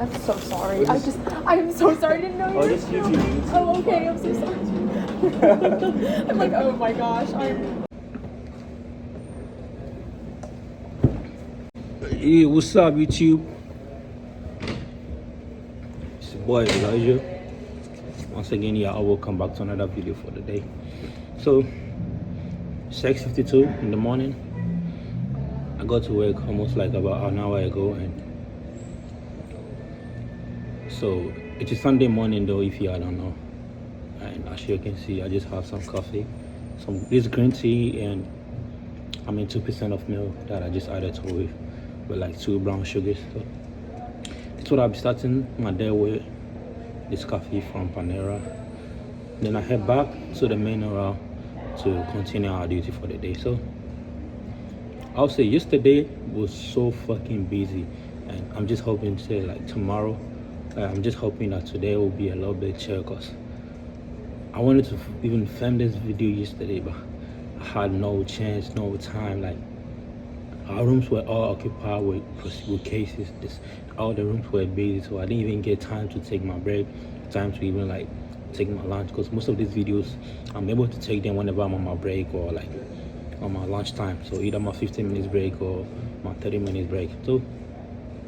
I'm so sorry. I am so sorry. I didn't know you were. Just YouTube. Oh, okay. I'm so sorry. I'm like, oh my gosh. Hey, what's up, YouTube? It's your boy Elijah. Once again, yeah, I will come back to another video for the day. So, 6:52 in the morning. I got to work almost like about an hour ago, and so it is Sunday morning though, if you don't know. And as you can see, I just have some coffee, this green tea, and 2% of milk that I just added to it with like 2 brown sugars. So that's what I'll be starting my day with, this coffee from Panera. Then I head back to the main route to continue our duty for the day. So I'll say yesterday was so fucking busy, and I'm just hoping to say like tomorrow, I'm just hoping that today will be a little bit chill, because I wanted to even film this video yesterday, but I had no chance, no time. Like, our rooms were all occupied with cases. All the rooms were busy, so I didn't even get time to take my break, time to even like take my lunch, because most of these videos I'm able to take them whenever I'm on my break or like on my lunch time. So either my 15 minutes break or my 30 minutes break. So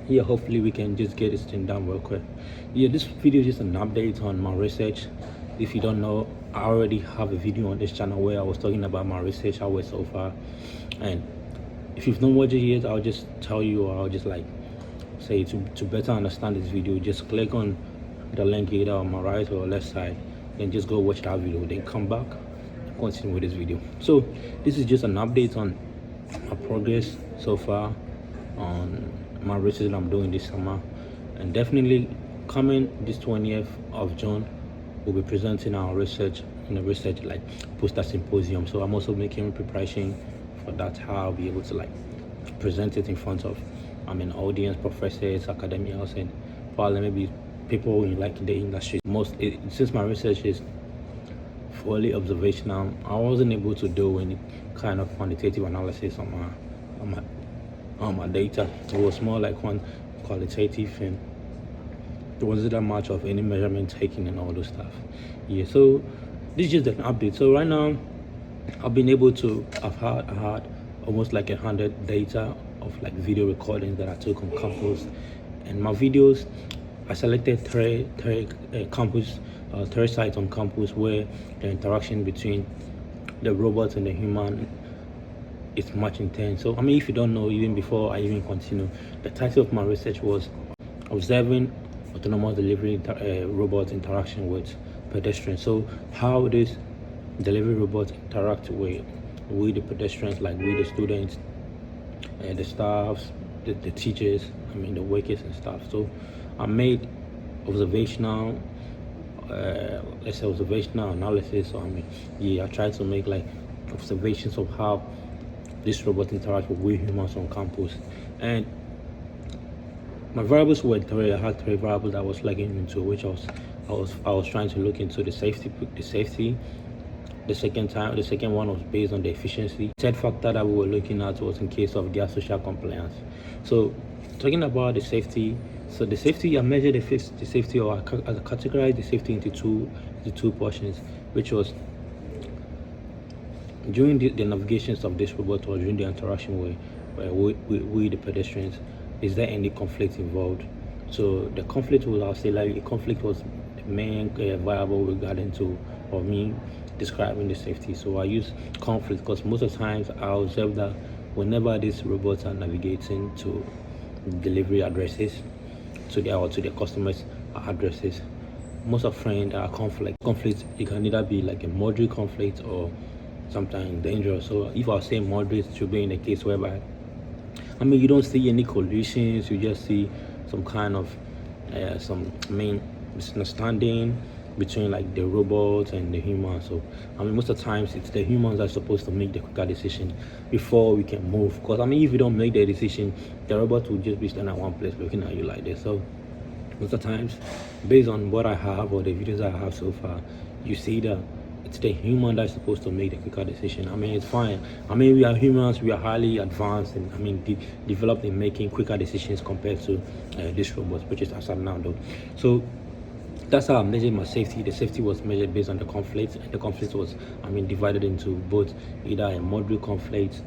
yeah, hopefully we can just get this thing done real quick. Yeah, this video is just an update on my research. If you don't know, I already have a video on this channel where I was talking about my research, how it's so far. And if you've not watched it yet, I'll just tell you, or I'll just like say to better understand this video, just click on the link either on my right or left side, and just go watch that video, then come back and continue with this video. So this is just an update on my progress so far on my research that I'm doing this summer. And definitely coming this 20th of June, we'll be presenting our research in a research like poster symposium. So I'm also making preparation for that, how I'll be able to like present it in front of audience, professors, academics, and probably maybe people in like the industry. Since my research is fully observational, I wasn't able to do any kind of quantitative analysis on my data. It was more like one qualitative, and there wasn't that much of any measurement taking and all those stuff. Yeah, so this is just an update. So right now I've had almost like 100 data of like video recordings that I took on campus. And my videos, I selected three sites on campus where the interaction between the robot and the human is much intense. So if you don't know, even before I even continue, the title of my research was Observing Autonomous Delivery Robot Interaction with Pedestrians. So how this delivery robots interact with the pedestrians, like with the students, the staffs, the teachers, the workers and stuff. So I made observational observational analysis. So I tried to make like observations of how this robot interacts with humans on campus. And my variables were three. I had 3 variables that I was looking into, which I was trying to look into the safety. The second one was based on the efficiency. The third factor that we were looking at was in case of their social compliance. So talking about the safety, I measured the safety, or I categorized the safety into two portions, which was during the navigations of this robot, or during the interaction with the pedestrians. Is there any conflict involved? So the conflict was, I'll say, like, the conflict was the main variable regarding to, or me describing the safety. So I use conflict because most of the times I observe that whenever these robots are navigating to delivery addresses, to their customers' addresses, most of them are conflict. It can either be like a moderate conflict or sometimes dangerous. So if I say moderate, it should be in a case whereby you don't see any collisions, you just see some kind of misunderstanding between like the robots and the humans. So most of the times it's the humans that are supposed to make the quicker decision before we can move, because if you don't make the decision, the robot will just be standing at one place looking at you like this. So most of the times, based on what I have or the videos I have so far, you see that it's the human that's supposed to make the quicker decision. I mean, it's fine. I mean, we are humans, we are highly advanced, and I mean, developed in making quicker decisions compared to this robot, which is as of now, though. So that's how I measured my safety. The safety was measured based on the conflict, and the conflict was, I mean, divided into both either a moderate conflict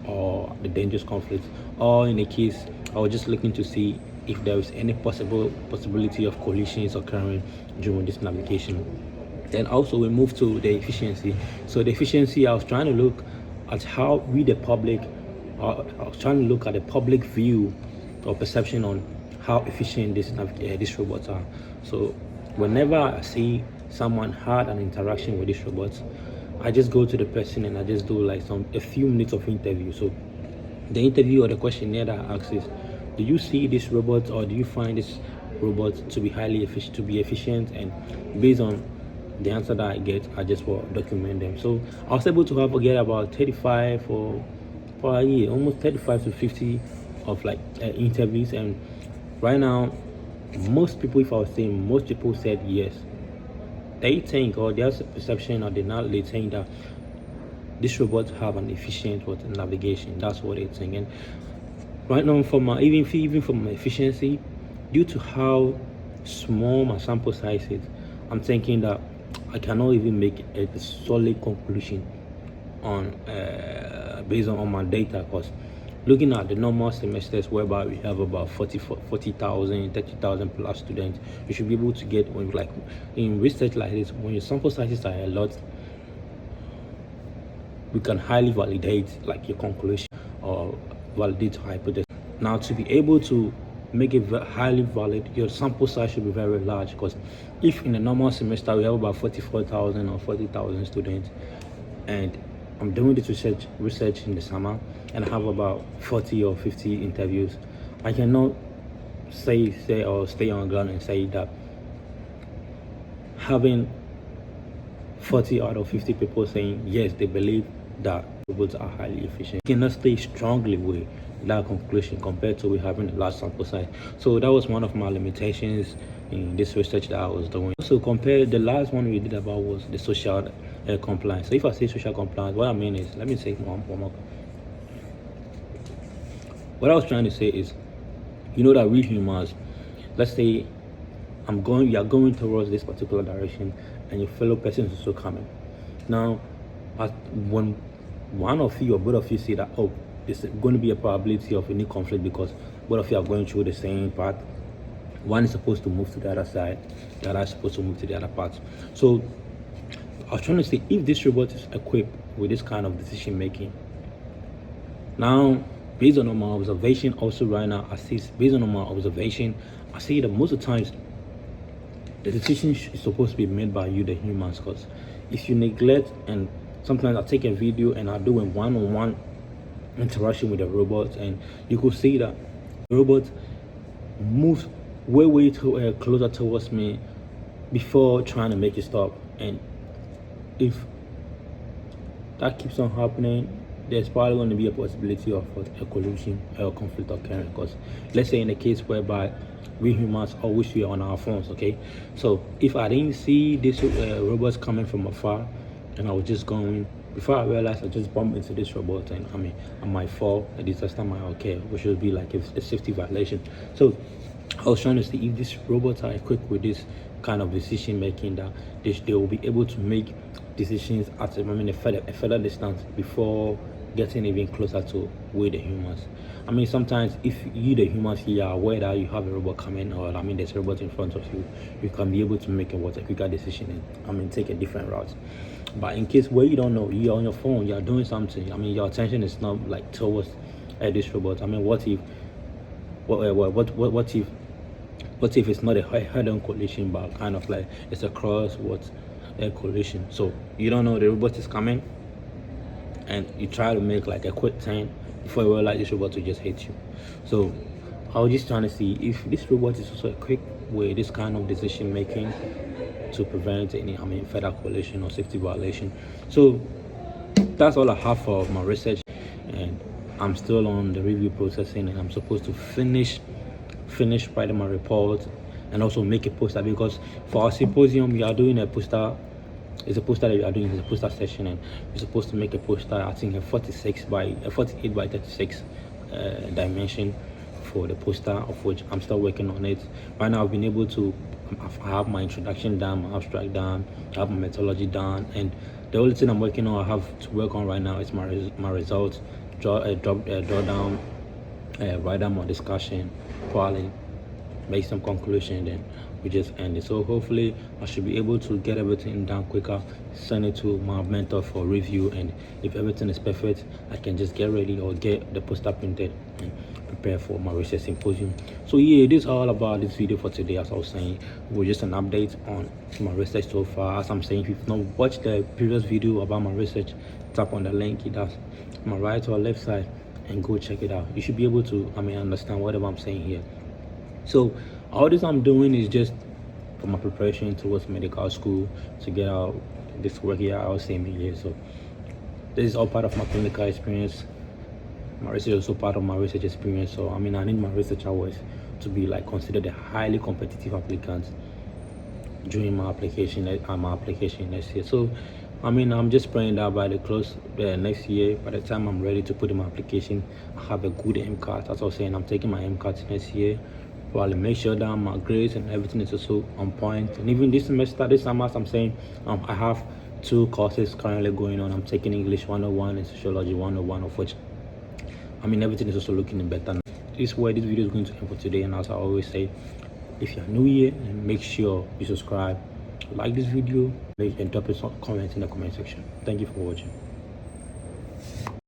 or the dangerous conflict, or in a case, I was just looking to see if there is any possibility of collisions occurring during this navigation. Then also we move to the efficiency. So the efficiency, I was trying to look at how we the public, I was trying to look at the public view or perception on how efficient these robots are. So whenever I see someone had an interaction with these robots, I just go to the person and I just do like a few minutes of interview. So the interview or the questionnaire that I ask is, do you see this robot, or do you find this robot to be highly efficient, to be efficient? And based on the answer that I get, I just will document them. So I was able to get about 35 or per year, almost 35 to 50 of like interviews. And right now, most people, if I was saying, most people said yes. They think, or there's a perception, or they think that these robots have an efficient navigation. That's what they think. And right now, even from my efficiency, due to how small my sample size is, I'm thinking that I cannot even make a solid conclusion on based on my data, because looking at the normal semesters whereby we have about 40,000, 30,000 plus students, you should be able to get, when like in research like this, when your sample sizes are a lot, we can highly validate like your conclusion or validate your hypothesis. Now, to be able to make it highly valid, your sample size should be very large, because if in a normal semester we have about 44,000 or 40,000 students, and I'm doing this research in the summer, and I have about 40 or 50 interviews, I cannot say or stay on ground and say that having 40 out of 50 people saying yes, they believe that robots are highly efficient, you cannot stay strongly with that conclusion compared to we having a large sample size. So that was one of my limitations in this research that I was doing. So compare the last one we did about was the social compliance. So if I say social compliance, what I mean is, let me say one more. What I was trying to say is, you know that we humans, let's say you are going towards this particular direction, and your fellow person is also coming. Now, when one of you or both of you see that, oh, there's going to be a probability of any conflict because both of you are going through the same path, one is supposed to move to the other side, the other is supposed to move to the other path. So I was trying to say, if this robot is equipped with this kind of decision making, now based on my observation also right now, I see that most of the times the decision is supposed to be made by you, the humans, because if you neglect, and sometimes I take a video and I do a one-on-one interaction with the robot, and you could see that the robot moves way closer towards me before trying to make it stop. And if that keeps on happening, there's probably going to be a possibility of a collision or conflict occurring. Because let's say in a case whereby we humans always are on our phones, okay, so if I didn't see this robots coming from afar, and I was just going, before I realized I just bumped into this robot, and I might fall, a disaster might occur, which would be like a safety violation. So I was trying to see if these robots are equipped with this kind of decision making, that they will be able to make decisions at a further distance before getting even closer to we the humans. I mean, sometimes if you the humans, you are aware that you have a robot coming, or there's a robot in front of you, you can be able to make a quicker decision and take a different route. But in case where you don't know, you're on your phone, you're doing something, your attention is not like towards this robot. What if it's not a head-on collision, but kind of like it's a cross collision? So you don't know the robot is coming, and you try to make like a quick turn before you realize this robot will just hit you. So I was just trying to see if this robot is also equipped with this kind of decision making to prevent any further collision or safety violation. So that's all I have for my research, and I'm still on the review processing, and I'm supposed to finish writing my report and also make a poster, because for our symposium we are doing a poster it's a poster that we are doing. It's a poster session, and you're supposed to make a poster. I think a 48 by 36 dimension for the poster, of which I'm still working on it. Right now, I've been able to. I have my introduction done, my abstract done, I have my methodology done, and the only thing I'm working on, I have to work on right now, is my results. Draw down, write down my discussion, probably make some conclusion, then we just end it. So hopefully I should be able to get everything done quicker, send it to my mentor for review, and if everything is perfect, I can just get ready or get the poster printed and prepare for my research symposium. So yeah, this is all about this video for today. As I was saying, it was just an update on my research so far. As I'm saying, if you've not watched the previous video about my research, tap on the link that's my right or left side and go check it out. You should be able to understand whatever I'm saying here. So all this I'm doing is just for my preparation towards medical school to get out this work here out same year. So this is all part of my clinical experience. My research is also part of my research experience. So I need my research hours to be like considered a highly competitive applicant during my application next year. So I'm just praying that by the close next year, by the time I'm ready to put in my application, I have a good MCAT. As I was saying, I'm taking my MCAT next year. Probably make sure that my grades and everything is also on point. And even this summer, as I'm saying, I have 2 courses currently going on. I'm taking English 101 and Sociology 101, of which everything is also looking better. This is where this video is going to end for today. And as I always say, if you're new here, make sure you subscribe, like this video, and drop a comment in the comment section. Thank you for watching.